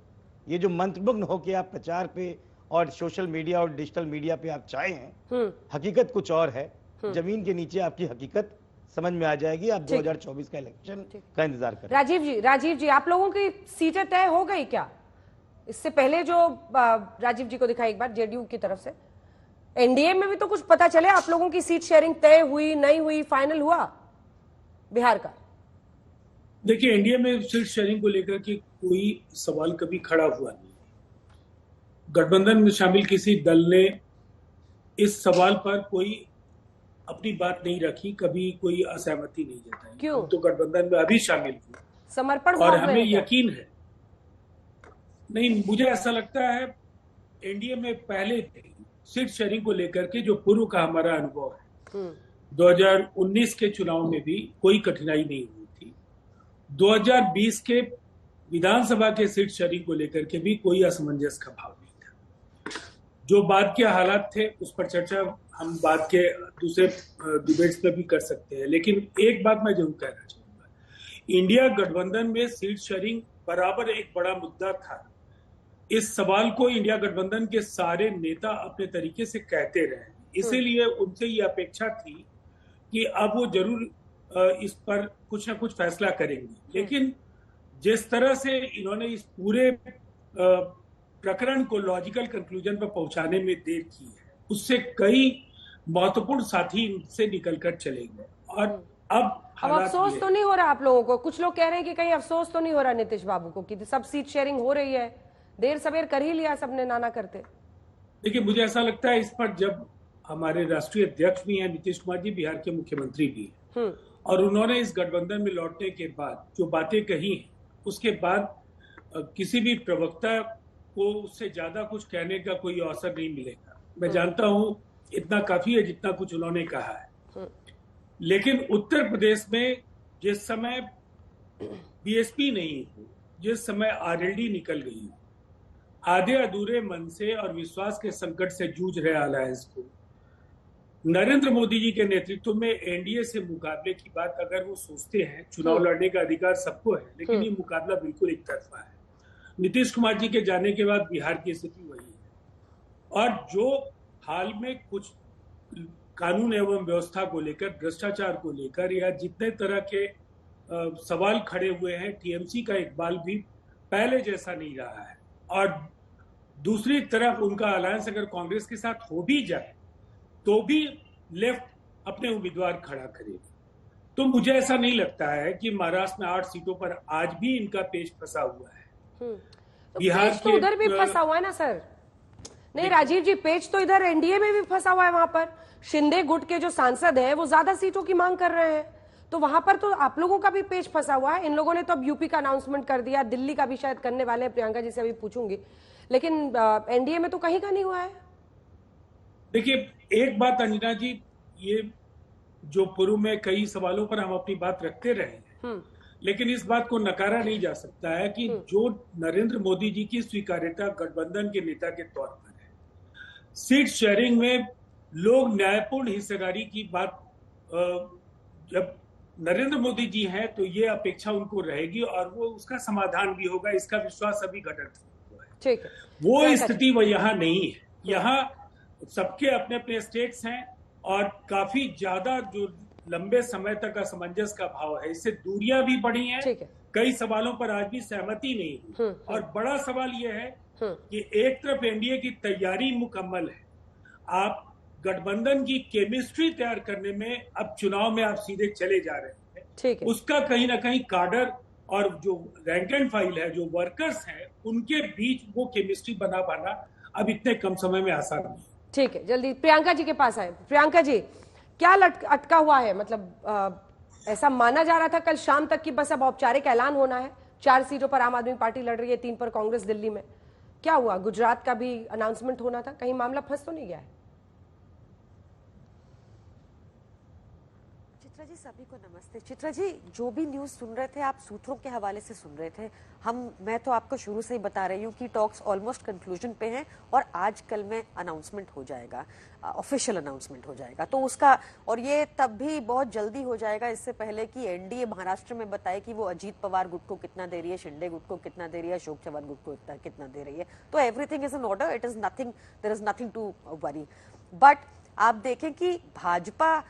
ये जो मंत्रमुग्ध होकर आप प्रचार पे और सोशल मीडिया और डिजिटल मीडिया पे आप चाहे हैं, हकीकत कुछ और है। जमीन के नीचे आपकी हकीकत समझ में आ जाएगी। आप 2024 का इलेक्शन का इंतजार करें। राजीव जी, आप लोगों की सीटें तय हो गई क्या? इससे पहले जो राजीव जी को दिखाई एक बार जेडीयू की तरफ से, एनडीए में भी तो कुछ पता चले आप लोगों की सीट शेयरिंग तय हुई नहीं हुई, फाइनल हुआ बिहार का? देखिए, एनडीए में सीट शेयरिंग को लेकर के कोई सवाल कभी खड़ा हुआ नहीं। गठबंधन में शामिल किसी दल ने इस सवाल पर कोई अपनी बात नहीं रखी, कभी कोई असहमति नहीं जताई। क्यों? तो गठबंधन में अभी शामिल हुए, समर्पण, और हमें यकीन है, नहीं मुझे ऐसा लगता है एनडीए में पहले सीट शेयरिंग को लेकर के जो पूर्व का हमारा अनुभव है, 2019 के चुनाव में भी कोई कठिनाई नहीं हुई थी। 2020 के विधानसभा के सीट शेयरिंग को लेकर के भी कोई असमंजस का भाव नहीं था। जो बाद के हालात थे उस पर चर्चा हम बाद के दूसरे डिबेट्स पे भी कर सकते हैं, लेकिन एक बात मैं जरूर कहना चाहूंगा, इंडिया गठबंधन में सीट शेयरिंग बराबर एक बड़ा मुद्दा था। इस सवाल को इंडिया गठबंधन के सारे नेता अपने तरीके से कहते रहे, इसीलिए उनसे ये अपेक्षा थी कि अब वो जरूर इस पर कुछ ना कुछ फैसला करेंगे। लेकिन जिस तरह से इन्होंने इस पूरे प्रकरण को लॉजिकल कंक्लूजन पर पहुंचाने में देर की है, उससे कई महत्वपूर्ण साथी इनसे निकलकर चले गए। और अब अफसोस तो नहीं हो रहा आप लोगों को? कुछ लोग कह रहे हैं कि कहीं अफसोस तो नहीं हो रहा नीतीश बाबू को कि सब सीट शेयरिंग हो रही है, देर सवेर कर ही लिया सबने नाना करते? देखिए, मुझे ऐसा लगता है इस पर जब हमारे राष्ट्रीय अध्यक्ष भी हैं नीतीश कुमार जी, बिहार के मुख्यमंत्री भी हैं, और उन्होंने इस गठबंधन में लौटने के बाद जो बातें कही, उसके बाद किसी भी प्रवक्ता को उससे ज्यादा कुछ कहने का कोई अवसर नहीं मिलेगा। मैं जानता हूं इतना काफी है जितना कुछ उन्होंने कहा है। लेकिन उत्तर प्रदेश में जिस समय बीएसपी नहीं हो, जिस समय आरएलडी निकल गई हो, आधे अधूरे मन से और विश्वास के संकट से जूझ रहे अलायंस को नरेंद्र मोदी जी के नेतृत्व में एनडीए से मुकाबले की बात अगर वो सोचते हैं, चुनाव लड़ने का अधिकार सबको है, लेकिन ये मुकाबला बिल्कुल एक तरफा है। नीतीश कुमार जी के जाने के बाद बिहार की स्थिति वही है। और जो हाल में कुछ कानून एवं व्यवस्था को लेकर, भ्रष्टाचार को लेकर या जितने तरह के सवाल खड़े हुए हैं, टीएमसी का इकबाल भी पहले जैसा नहीं रहा है। और दूसरी तरफ उनका अलायंस अगर कांग्रेस के साथ हो भी जाए तो भी लेफ्ट अपने उम्मीदवार खड़ा करेगी। तो मुझे ऐसा नहीं लगता है कि महाराष्ट्र में 8 सीटों पर आज भी इनका पेच फंसा हुआ है। तो बिहार तो उधर भी फंसा हुआ है ना सर। नहीं राजीव जी, पेच तो इधर एनडीए में भी फंसा हुआ है। वहां पर शिंदे गुट के जो सांसद हैं वो ज्यादा सीटों की मांग कर रहे हैं, तो वहां पर तो आप लोगों का भी पेच फंसा हुआ है। इन लोगों ने तो अब यूपी का अनाउंसमेंट कर दिया, दिल्ली का भी शायद करने वाले हैं, प्रियंका जी से अभी पूछूंगी, लेकिन एनडीए में तो कहीं का नहीं हुआ है। देखिए एक बात अंजना जी, ये जो पूर्व में कई सवालों पर हम अपनी बात रखते रहे हैं, लेकिन इस बात को नकारा नहीं जा सकता है कि जो नरेंद्र मोदी जी की स्वीकार्यता गठबंधन के नेता के तौर पर है, सीट शेयरिंग में लोग न्यायपूर्ण हिस्सेदारी की बात, जब नरेंद्र मोदी जी हैं तो ये अपेक्षा उनको रहेगी और वो उसका समाधान भी होगा, इसका विश्वास अभी घटक हुआ है। ठीक है, वो स्थिति वो यहाँ नहीं है। यहाँ सबके अपने अपने स्टेट्स हैं और काफी ज्यादा जो लंबे समय तक असमंजस का भाव है, इससे दूरियां भी बढ़ी हैं। कई सवालों पर आज भी सहमति नहीं हुई। और बड़ा सवाल यह है कि एक तरफ एनडीए की तैयारी मुकम्मल है, आप गठबंधन की केमिस्ट्री तैयार करने में अब चुनाव में आप सीधे चले जा रहे हैं, उसका कहीं ना कहीं काडर और जो रैंक एंड फाइल है, जो वर्कर्स हैं, उनके बीच वो केमिस्ट्री बना पाना अब इतने कम समय में आसान नहीं। ठीक है, जल्दी प्रियंका जी के पास आए। प्रियंका जी, क्या अटका हुआ है? मतलब ऐसा माना जा रहा था कल शाम तक कि बस अब औपचारिक ऐलान होना है, 4 सीटों पर आम आदमी पार्टी लड़ रही है, 3 पर कांग्रेस दिल्ली में। क्या हुआ? गुजरात का भी अनाउंसमेंट होना था, कहीं मामला फंस तो नहीं गया है? चित्रा जी, सभी को नमस्ते। चित्रा जी, जो भी न्यूज सुन रहे थे आप सूत्रों के हवाले से सुन रहे थे। मैं तो आपको शुरू से ही बता रही हूँ कि टॉक्स ऑलमोस्ट कंक्लूजन पे हैं और आज कल में अनाउंसमेंट हो जाएगा, ऑफिशियल अनाउंसमेंट हो जाएगा। तो उसका, और ये तब भी बहुत जल्दी हो जाएगा, इससे पहले कि एनडीए महाराष्ट्र में बताए कि वो अजीत पवार गुट को कितना दे रही है, शिंदे गुट को कितना दे रही है, अशोक चव्हाण गुट को कितना दे रही है। तो everything is in order, it is nothing, there is nothing to worry. But आप देखें कि भाजपा,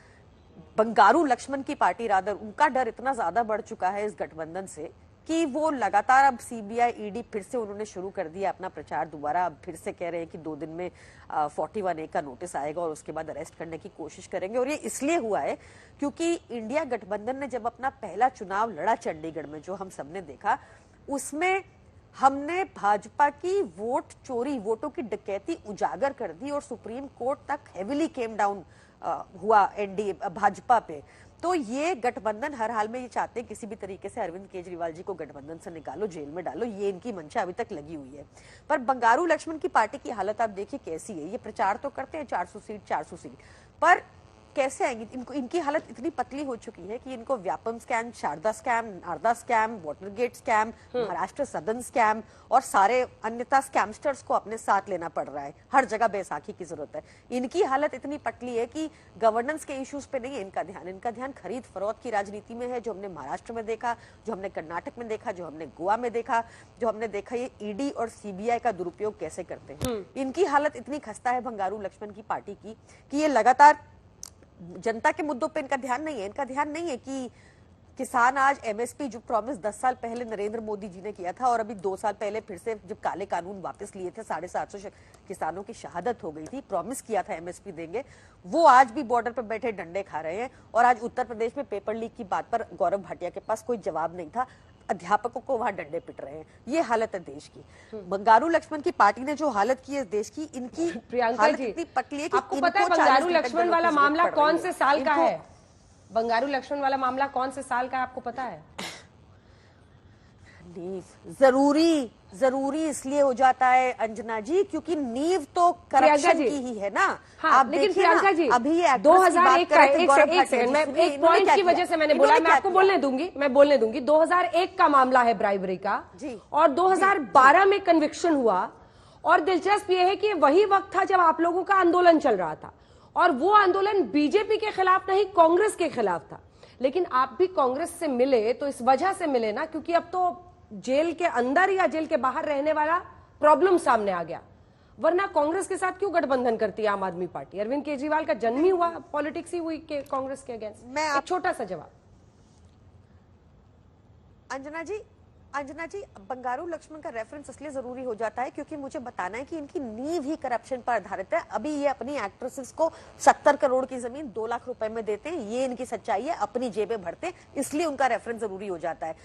बंगारू लक्ष्मण की पार्टी रादर, उनका डर इतना ज्यादा बढ़ चुका है इस गठबंधन से कि वो लगातार, अब सीबीआई ईडी फिर से उन्होंने शुरू कर दिया अपना प्रचार दोबारा। अब फिर से कह रहे हैं कि 2 दिन में 41A का नोटिस आएगा और उसके बाद अरेस्ट करने की कोशिश करेंगे। और ये इसलिए हुआ है क्योंकि इंडिया गठबंधन ने जब अपना पहला चुनाव लड़ा चंडीगढ़ में, जो हम सबने देखा, उसमें हमने भाजपा की वोट चोरी, वोटों की डकैती उजागर कर दी और सुप्रीम कोर्ट तक हेविली केम डाउन हुआ एनडीए भाजपा पे। तो ये गठबंधन हर हाल में ये चाहते हैं किसी भी तरीके से अरविंद केजरीवाल जी को गठबंधन से निकालो, जेल में डालो, ये इनकी मंशा अभी तक लगी हुई है। पर बंगारू लक्ष्मण की पार्टी की हालत आप देखिए कैसी है। ये प्रचार तो करते हैं 400 सीट, पर कैसे आएंगी? इनकी हालत इतनी पतली हो चुकी है कि इनको Vyapam scam, Sharada scam, Narada scam, Watergate scam, Maharashtra Sadan scam और सारे अन्यथा स्कैमस्टर्स को अपने साथ लेना पड़ रहा है। हर जगह बैसाखी की जरूरत है। इनकी हालत इतनी पतली है कि गवर्नेंस के इश्यूज पे नहीं है इनका ध्यान खरीद फरोख्त की राजनीति में है, जो हमने महाराष्ट्र में देखा, जो हमने कर्नाटक में देखा, जो हमने गोवा में देखा, जो हमने देखा ये ईडी और सीबीआई का दुरुपयोग कैसे करते हैं। इनकी हालत इतनी खस्ता है बंगारू लक्ष्मण की पार्टी की कि ये लगातार जनता के मुद्दों पे इनका ध्यान नहीं है। इनका ध्यान नहीं है कि किसान आज एमएसपी जो प्रॉमिस 10 साल पहले नरेंद्र मोदी जी ने किया था और अभी 2 साल पहले फिर से जब काले कानून वापस लिए थे, 750 किसानों की शहादत हो गई थी, प्रॉमिस किया था एमएसपी देंगे, वो आज भी बॉर्डर पर बैठे डंडे खा रहे हैं। और आज उत्तर प्रदेश में पेपर लीक की बात पर गौरव भाटिया के पास कोई जवाब नहीं था, अध्यापकों को वहां डंडे पिट रहे हैं। ये हालत है देश की। बंगारू लक्ष्मण की पार्टी ने जो हालत की है देश की, इनकी हालत इतनी पतली है कि आपको पता है बंगारू लक्ष्मण वाला मामला कौन से साल का है? बंगारू लक्ष्मण वाला मामला कौन से साल का है आपको पता है? नहीं, जरूरी जरूरी इसलिए हो जाता है अंजना जी क्योंकि नींव तो करप्शन की ही है ना। हाँ, आप लेकिन देखिए प्रियंका ना, जी अभी ये 2001 का एक सेकंड मैं सुनिए, एक इन्होंने पॉइंट क्या की किया? वजह से मैंने इन्होंने बोला, मैं क्या आपको किया? बोलने दूंगी 2001 का मामला है ब्राइबरी का जी। और 2012 में कन्विक्शन हुआ। और दिलचस्प ये है कि वही वक्त था जब आप लोगों का आंदोलन चल रहा था और वो आंदोलन बीजेपी के खिलाफ नहीं कांग्रेस के खिलाफ था। लेकिन आप भी कांग्रेस से मिले तो इस वजह से मिले ना क्योंकि अब तो जेल के अंदर या जेल के बाहर रहने वाला प्रॉब्लम सामने आ गया, वरना कांग्रेस के साथ क्यों गठबंधन करती है आम आदमी पार्टी? अरविंद केजरीवाल का जन्म ही हुआ पॉलिटिक्स ही हुई के कांग्रेस के अगेंस्ट। मैं एक छोटा सा जवाब अंजना जी बंगारू लक्ष्मण का रेफरेंस इसलिए जरूरी हो जाता है क्योंकि मुझे बताना है कि इनकी नींव ही करप्शन पर आधारित है। अभी ये अपनी एक्ट्रेसेस को 70 करोड़ की जमीन 2 लाख रुपए में देते हैं, ये इनकी सच्चाई है, अपनी जेबें भरते हैं, इसलिए उनका रेफरेंस जरूरी हो जाता है।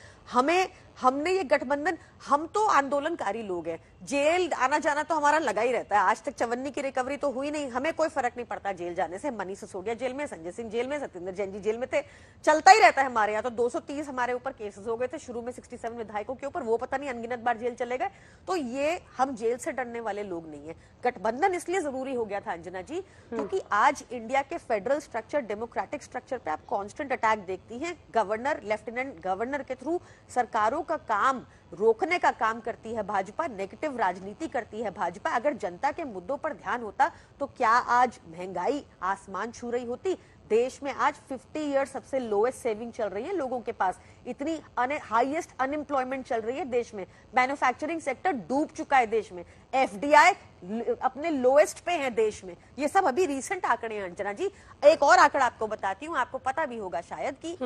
हमने ये गठबंधन, हम तो आंदोलनकारी लोग हैं, जेल आना जाना तो हमारा लगा ही रहता है। आज तक चवन्नी की रिकवरी तो हुई नहीं, हमें कोई फर्क नहीं पड़ता जेल जाने से। मनीष सिसोदिया जेल में, संजय सिंह जेल में, सत्येंद्र जैन जी जेल में थे, चलता ही रहता है हमारे यहाँ। तो 230 हमारे ऊपर केसेस हो गए थे शुरू में 67 विधायकों के ऊपर, वो पता नहीं अनगिनत बार जेल चले गए। तो ये हम जेल से डरने वाले लोग नहीं है। गठबंधन इसलिए जरूरी हो गया था अंजना जी क्योंकि आज इंडिया के फेडरल स्ट्रक्चर, डेमोक्रेटिक स्ट्रक्चर पे आप कांस्टेंट अटैक देखती हैं। गवर्नर, लेफ्टिनेंट गवर्नर के थ्रू सरकारों का काम रोकने का काम करती है भाजपा, नेगेटिव राजनीति करती है भाजपा। अगर जनता के मुद्दों पर ध्यान होता तो क्या आज महंगाई आसमान छू रही होती? देश में आज 50 ईयर सबसे लोएस्ट सेविंग चल रही है लोगों के पास, इतनी हाईएस्ट अनएम्प्लॉयमेंट चल रही है देश में, मैन्युफैक्चरिंग सेक्टर डूब चुका है देश में, एफडीआई अपने लोएस्ट पे है देश में। ये सब अभी रीसेंट आंकड़े हैं अंजना जी। एक और आंकड़ा आपको बताती हूँ, आपको पता भी होगा शायद कि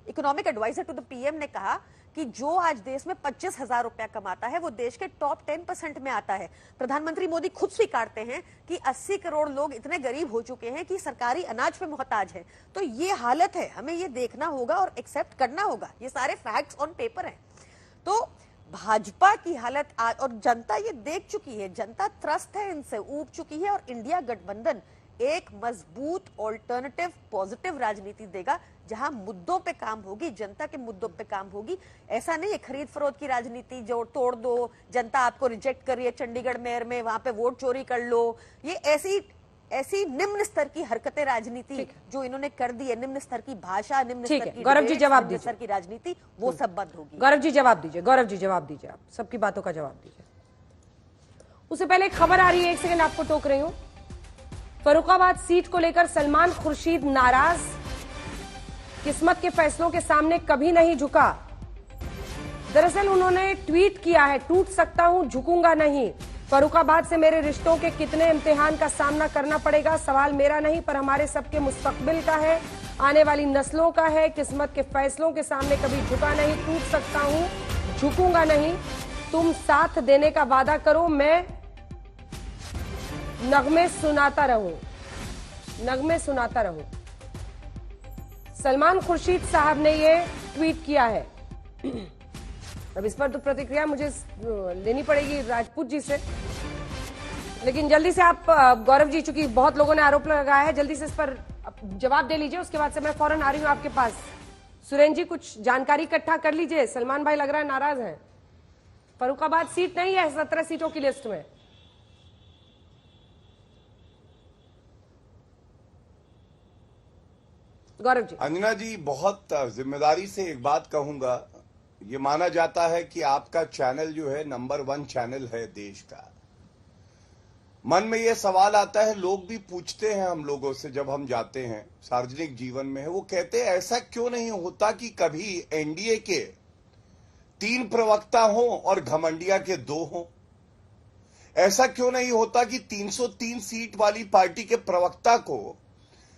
economic adviser to the PM ने कहा कि जो आज देश में 25,000 रुपया कमाता है वो देश के टॉप 10% में आता है। प्रधानमंत्री मोदी खुद स्वीकारते हैं कि 80 करोड़ लोग इतने गरीब हो चुके हैं कि सरकारी अनाज पे मोहताज है। तो ये हालत है, हमें ये देखना होगा और एक्सेप्ट करना होगा, ये सारे फैक्ट्स ऑन पेपर हैं। तो भाजपा की हालत आज, और जनता ये देख चुकी है, जनता त्रस्त है इनसे, ऊब चुकी है। और इंडिया गठबंधन एक मजबूत ऑल्टरनेटिव पॉजिटिव राजनीति देगा जहां मुद्दों पे काम होगी, जनता के मुद्दों पे काम होगी। ऐसा नहीं है खरीद फरोख्त की राजनीति, जो तोड़ दो, जनता आपको रिजेक्ट कर रही है चंडीगढ़ मेयर में, वहां पे वोट चोरी कर लो, ये ऐसी निम्न स्तर की हरकतें राजनीति जो इन्होंने कर दी है, निम्न स्तर की भाषा, निम्न स्तर की गौरव जी जवाब दीजिए, स्तर की राजनीति, वो सब बंद होगी। गौरव जी जवाब दीजिए, गौरव जी जवाब दीजिए, आप सबकी बातों का जवाब दीजिए। उससे पहले एक खबर आ रही है, एक सेकंड आपको टोक रही हूं। फर्रुखाबाद सीट को लेकर सलमान खुर्शीद नाराज, किस्मत के फैसलों के सामने कभी नहीं झुका। दरअसल उन्होंने ट्वीट किया है, टूट सकता हूं झुकूंगा नहीं, फर्रुखाबाद से मेरे रिश्तों के कितने इम्तिहान का सामना करना पड़ेगा, सवाल मेरा नहीं पर हमारे सबके मुस्तकबिल का है, आने वाली नस्लों का है। किस्मत के फैसलों के सामने कभी झुका नहीं, टूट सकता हूं झुकूंगा नहीं, तुम साथ देने का वादा करो, मैं नगमे सुनाता रहूं, नगमे सुनाता रहूं। सलमान खुर्शीद साहब ने ये ट्वीट किया है। अब इस पर तो प्रतिक्रिया मुझे लेनी पड़ेगी राजपूत जी से, लेकिन जल्दी से आप गौरव जी, चूंकि बहुत लोगों ने आरोप लगाया है, जल्दी से इस पर जवाब दे लीजिए, उसके बाद से मैं फौरन आ रही हूं आपके पास। सुरेंद्र जी कुछ जानकारी इकट्ठा कर लीजिए, सलमान भाई लग रहा है नाराज हैं। फर्रुखाबाद सीट नहीं है 17 सीटों की लिस्ट में। गौरव जी। अंजना जी, बहुत जिम्मेदारी से एक बात कहूंगा, ये माना जाता है कि आपका चैनल जो है नंबर 1 चैनल है देश का। मन में ये सवाल आता है, लोग भी पूछते हैं हम लोगों से जब हम जाते हैं सार्वजनिक जीवन में, वो कहते हैं ऐसा क्यों नहीं होता कि कभी एनडीए के 3 प्रवक्ता हों और घमंडिया के 2 हों? ऐसा क्यों नहीं होता कि 303 सीट वाली पार्टी के प्रवक्ता को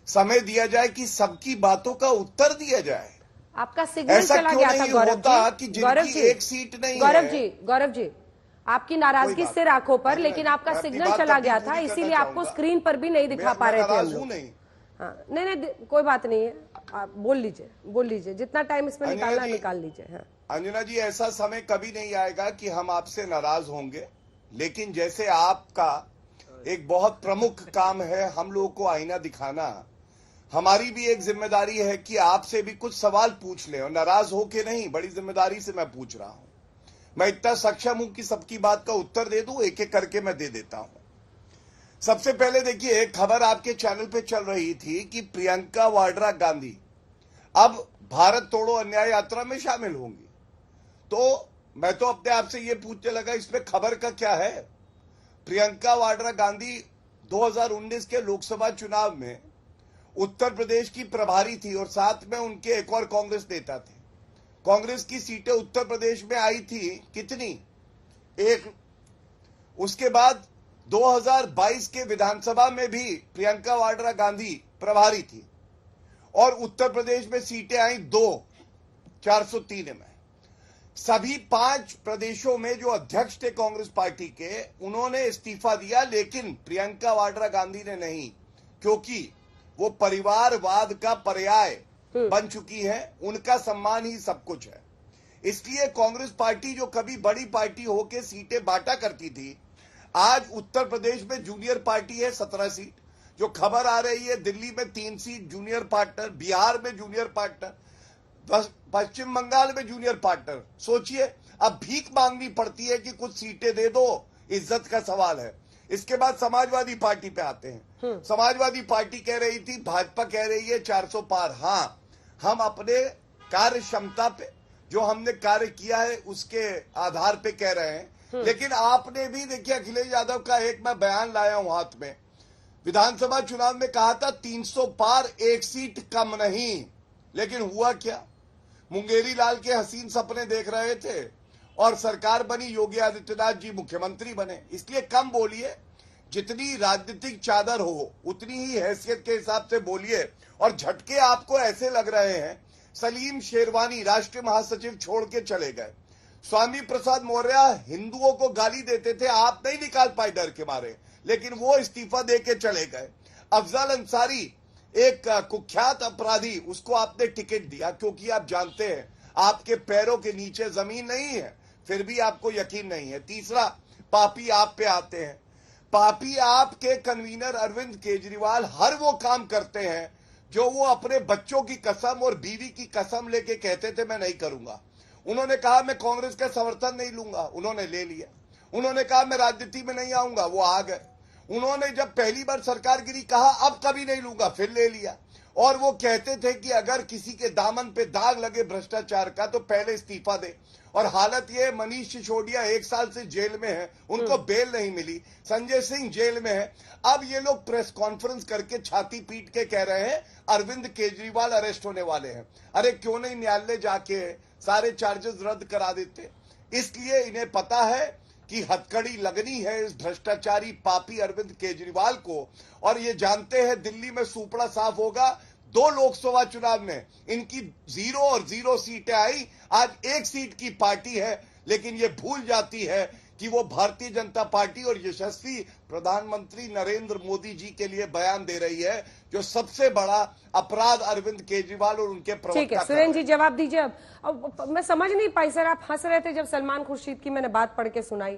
समय दिया जाए कि सबकी बातों का उत्तर दिया जाए? आपका सिग्नल चला गया था गौरव जी, एक सीट नहीं गौरव जी आपकी नाराजगी सिर आंखों पर, लेकिन आपका सिग्नल चला गया था, इसीलिए आपको स्क्रीन पर भी नहीं दिखा पा रहे थे हम लोग। हाँ, नहीं कोई बात नहीं है, आप बोल लीजिए, जितना टाइम इसमें निकालना निकाल लीजिए। हाँ। अंजना जी, ऐसा समय कभी नहीं आएगा कि हम आपसे नाराज होंगे, लेकिन जैसे आपका एक बहुत प्रमुख काम है हम लोगों को आईना दिखाना, हमारी भी एक जिम्मेदारी है कि आपसे भी कुछ सवाल पूछ लें, और नाराज होके नहीं, बड़ी जिम्मेदारी से मैं पूछ रहा हूं। मैं इतना सक्षम हूं कि सबकी बात का उत्तर दे दूं, एक एक करके मैं दे देता हूं। सबसे पहले देखिए, एक खबर आपके चैनल पे चल रही थी कि प्रियंका वाड्रा गांधी अब भारत तोड़ो अन्याय यात्रा में शामिल होंगी। तो मैं तो अपने आप से ये पूछने लगा, इसमें खबर का क्या है? प्रियंका वाड्रा गांधी 2019 के लोकसभा चुनाव में उत्तर प्रदेश की प्रभारी थी और साथ में उनके एक और कांग्रेस नेता थे। कांग्रेस की सीटें उत्तर प्रदेश में आई थी कितनी? एक। उसके बाद 2022 के विधानसभा में भी प्रियंका वाड्रा गांधी प्रभारी थी और उत्तर प्रदेश में सीटें आई 2, 403 में। सभी 5 प्रदेशों में जो अध्यक्ष थे कांग्रेस पार्टी के, उन्होंने इस्तीफा दिया, लेकिन प्रियंका वाड्रा गांधी ने नहीं, क्योंकि वो परिवारवाद का पर्याय बन चुकी है। उनका सम्मान ही सब कुछ है। इसलिए कांग्रेस पार्टी जो कभी बड़ी पार्टी होकर सीटें बांटा करती थी, आज उत्तर प्रदेश में जूनियर पार्टी है 17 सीट। जो खबर आ रही है, दिल्ली में 3 सीट जूनियर पार्टनर, बिहार में जूनियर पार्टनर, पश्चिम बंगाल में जूनियर पार्टनर। सोचिए, अब भीख मांगनी पड़ती है कि कुछ सीटें दे दो, इज्जत का सवाल है। इसके बाद समाजवादी पार्टी पे आते हैं। समाजवादी पार्टी कह रही थी, भाजपा कह रही है 400 पार। हाँ, हम अपने कार्य क्षमता पे, जो हमने कार्य किया है उसके आधार पे कह रहे हैं। लेकिन आपने भी देखिए, अखिलेश यादव का एक मैं बयान लाया हूं हाथ में, विधानसभा चुनाव में कहा था 300 पार, 1 सीट कम नहीं। लेकिन हुआ क्या? मुंगेरी लाल के हसीन सपने देख रहे थे और सरकार बनी, योगी आदित्यनाथ जी मुख्यमंत्री बने। इसलिए कम बोलिए, जितनी राजनीतिक चादर हो उतनी ही हैसियत के हिसाब से बोलिए। और झटके आपको ऐसे लग रहे हैं, सलीम शेरवानी राष्ट्रीय महासचिव छोड़ के चले गए। स्वामी प्रसाद मौर्य हिंदुओं को गाली देते थे, आप नहीं निकाल पाए डर के मारे, लेकिन वो इस्तीफा दे के चले गए। अफजल अंसारी एक कुख्यात अपराधी, उसको आपने टिकट दिया क्योंकि आप जानते हैं आपके पैरों के नीचे जमीन नहीं है, फिर भी आपको यकीन नहीं है। तीसरा, पापी आप पे आते हैं। पापी आप के कन्वीनर अरविंद केजरीवाल हर वो काम करते हैं जो वो अपने बच्चों की कसम और बीवी की कसम लेके कहते थे मैं नहीं करूंगा। उन्होंने कहा मैं कांग्रेस का समर्थन नहीं लूंगा, उन्होंने ले लिया। उन्होंने कहा मैं राजनीति में नहीं आऊंगा, वो आ गए। उन्होंने जब पहली बार सरकार गिरी कहा अब कभी नहीं लूंगा, फिर ले लिया। और वो कहते थे कि अगर किसी के दामन पे दाग लगे भ्रष्टाचार का तो पहले इस्तीफा दे। और हालत ये, मनीष सिसोदिया 1 साल से जेल में है, उनको बेल नहीं मिली। संजय सिंह जेल में है। अब ये लोग प्रेस कॉन्फ्रेंस करके छाती पीट के कह रहे हैं अरविंद केजरीवाल अरेस्ट होने वाले हैं। अरे क्यों नहीं न्यायालय जाके सारे चार्जेस रद्द करा देते? इसलिए इन्हें पता है कि हथकड़ी लगनी है इस भ्रष्टाचारी पापी अरविंद केजरीवाल को। और ये जानते हैं दिल्ली में सूपड़ा साफ होगा। 2 लोकसभा चुनाव में इनकी 0 और 0 सीटें आई, आज 1 सीट की पार्टी है। लेकिन ये भूल जाती है कि वो भारतीय जनता पार्टी और यशस्वी प्रधानमंत्री नरेंद्र मोदी जी के लिए बयान दे रही है, जो सबसे बड़ा अपराध अरविंद केजरीवाल और उनके प्रवक्ता। ठीक है सुरेंद्र जी, जवाब दीजिए। अब मैं समझ नहीं पाई सर, आप हंस रहे थे जब सलमान खुर्शीद की मैंने बात पढ़ के सुनाई।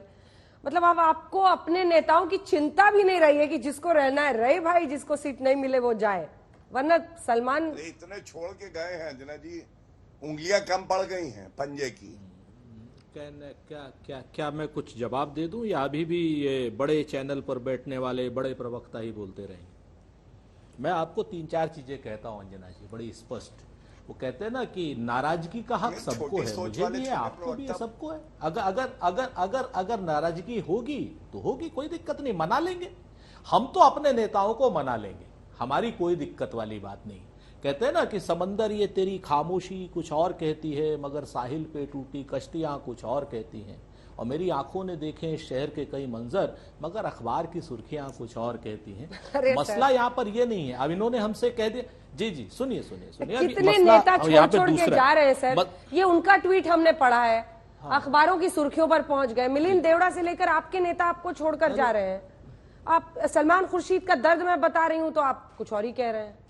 मतलब अब आपको अपने नेताओं की चिंता भी नहीं रही है कि जिसको रहना है रहे भाई, जिसको सीट नहीं मिले वो जाए, वरना सलमान इतने छोड़ के गए हैं अंजना जी, उंगलियां कम पड़ गई हैं पंजे की। क्या मैं कुछ जवाब दे दूं या अभी भी ये बड़े चैनल पर बैठने वाले बड़े प्रवक्ता ही बोलते रहेंगे? मैं आपको 3-4 चीजें कहता हूं अंजना जी, बड़ी स्पष्ट। वो कहते हैं ना कि नाराजगी का हक सबको है, मुझे भी है, आपको भी है, सबको है। अगर नाराजगी होगी तो होगी, कोई दिक्कत नहीं, मना लेंगे। हम तो अपने नेताओं को मना लेंगे, हमारी कोई दिक्कत वाली बात नहीं। कहते हैं ना कि समंदर ये तेरी खामोशी कुछ और कहती है, मगर साहिल पे टूटी कश्तियां कुछ और कहती हैं। और मेरी आंखों ने देखे शहर के कई मंजर, मगर अखबार की सुर्खियां कुछ और कहती हैं। मसला यहाँ पर ये नहीं है। अब इन्होंने हमसे कह दिया, जी सुनिए, कितने नेता छोड़ के जा रहे हैं सर, ये उनका ट्वीट हमने पढ़ा है। हाँ। अखबारों की सुर्खियों पर पहुंच गए। मिलिंद देवड़ा से लेकर आपके नेता आपको छोड़कर जा रहे हैं। आप सलमान खुर्शीद का दर्द मैं बता रही हूं तो आप कुछ और ही कह रहे हैं।